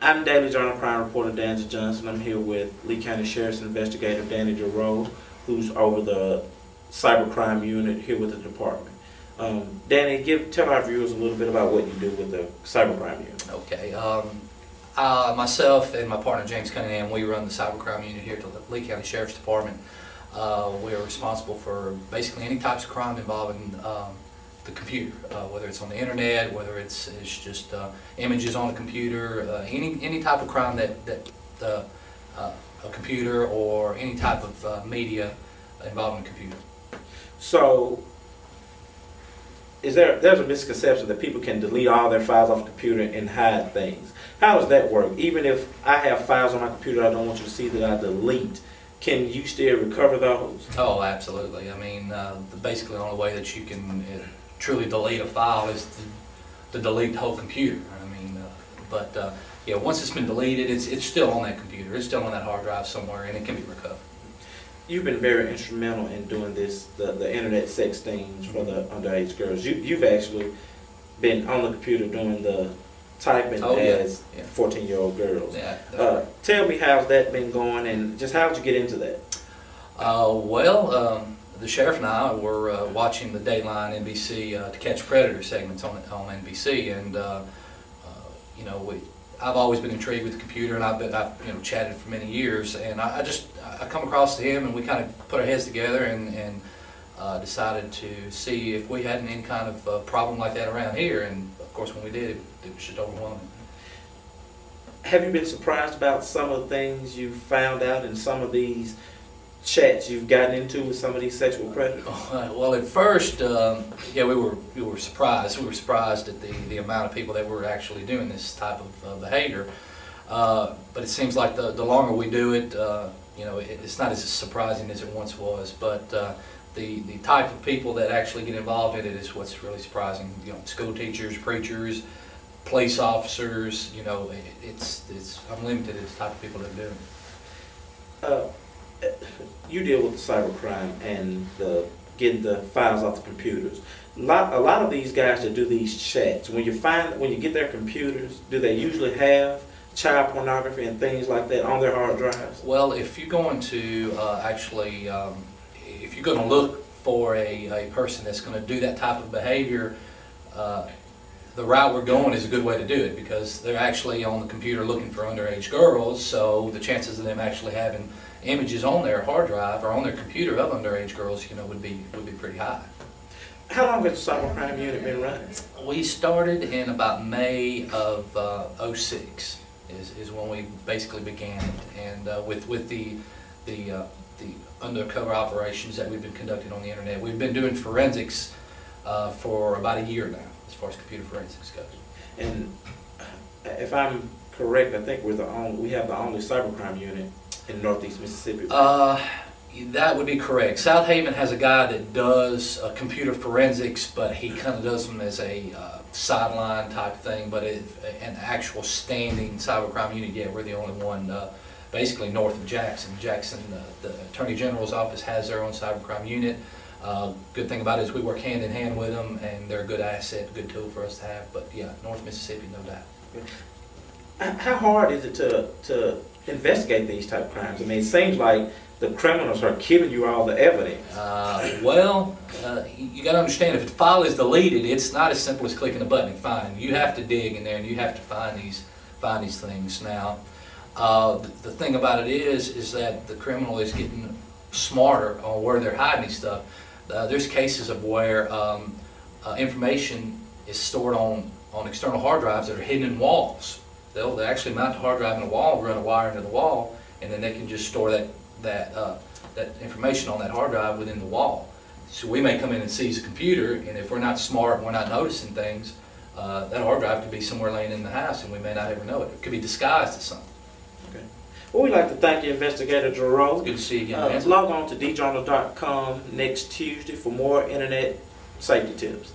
I'm Daily Journal crime reporter Danza Johnson. I'm here with Lee County Sheriff's investigator Danny Johnson, who's over the cybercrime unit here with the department. Danny, tell our viewers a little bit about what you do with the cybercrime unit. Okay. Myself and my partner James Cunningham, we run the cybercrime unit here at the Lee County Sheriff's Department. We are responsible for basically any types of crime involving the computer, whether it's on the internet, whether it's just images on a computer, any type of crime that a computer or any type of media involving a computer. So, there's a misconception that people can delete all their files off the computer and hide things. How does that work? Even if I have files on my computer I don't want you to see that I delete, can you still recover those? Oh, absolutely. I mean, basically the only way that you can truly delete a file is to delete the whole computer. I mean, yeah, once it's been deleted, it's still on that computer. It's still on that hard drive somewhere, and it can be recovered. You've been very instrumental in doing this, the internet sex things for the underage girls. You've actually been on the computer doing the typing as 14-year-old girls. Yeah, tell me how's that been going, and just how did you get into that? The sheriff and I were watching the Dateline NBC To Catch Predator segments on NBC, and you know, I've always been intrigued with the computer, and I've chatted for many years, and I come across to him, and we kind of put our heads together and decided to see if we had any kind of problem like that around here, and of course when we did, it was just overwhelming. Have you been surprised about some of the things you found out in some of these chats you've gotten into with some of these sexual predators? Well, at first, yeah, we were surprised. We were surprised at the amount of people that were actually doing this type of behavior. But it seems like the longer we do it, you know, it's not as surprising as it once was. But the type of people that actually get involved in it is what's really surprising. You know, school teachers, preachers, police officers. You know, it's unlimited. It's the type of people that do it. You deal with the cybercrime and getting the files off the computers. A lot of these guys that do these chats, when you get their computers, do they usually have child pornography and things like that on their hard drives? Well, if you're going to if you're going to look for a person that's going to do that type of behavior, the route we're going is a good way to do it, because they're actually on the computer looking for underage girls, so the chances of them actually having images on their hard drive or on their computer of underage girls, you know, would be pretty high. How long has the cybercrime unit been running? We started in about May of '06 is when we basically began it, and with the undercover operations that we've been conducting on the internet. We've been doing forensics for about a year now, as far as computer forensics goes. And if I'm correct, I think we have the only cybercrime unit in Northeast Mississippi. That would be correct. South Haven has a guy that does computer forensics, but he kind of does them as a sideline type thing. But an actual standing cybercrime unit, yeah, we're the only one basically north of Jackson. Jackson, the Attorney General's office has their own cybercrime unit. Good thing about it is we work hand in hand with them, and they're a good asset, good tool for us to have. But yeah, North Mississippi, no doubt. How hard is it to investigate these type of crimes? I mean, it seems like the criminals are giving you all the evidence. You got to understand, if a file is deleted, it's not as simple as clicking a button and finding. You have to dig in there, and you have to find these things. Now, the thing about it is that the criminal is getting smarter on where they're hiding these stuff. There's cases of where information is stored on external hard drives that are hidden in walls. They'll actually mount the hard drive in a wall, run a wire into the wall, and then they can just store that information on that hard drive within the wall. So we may come in and seize a computer, and if we're not smart and we're not noticing things, that hard drive could be somewhere laying in the house, and we may not ever know it. It could be disguised as something. Okay. Well, we'd like to thank you, Investigator Johnson. Good to see you again. Log on to djournal.com next Tuesday for more internet safety tips.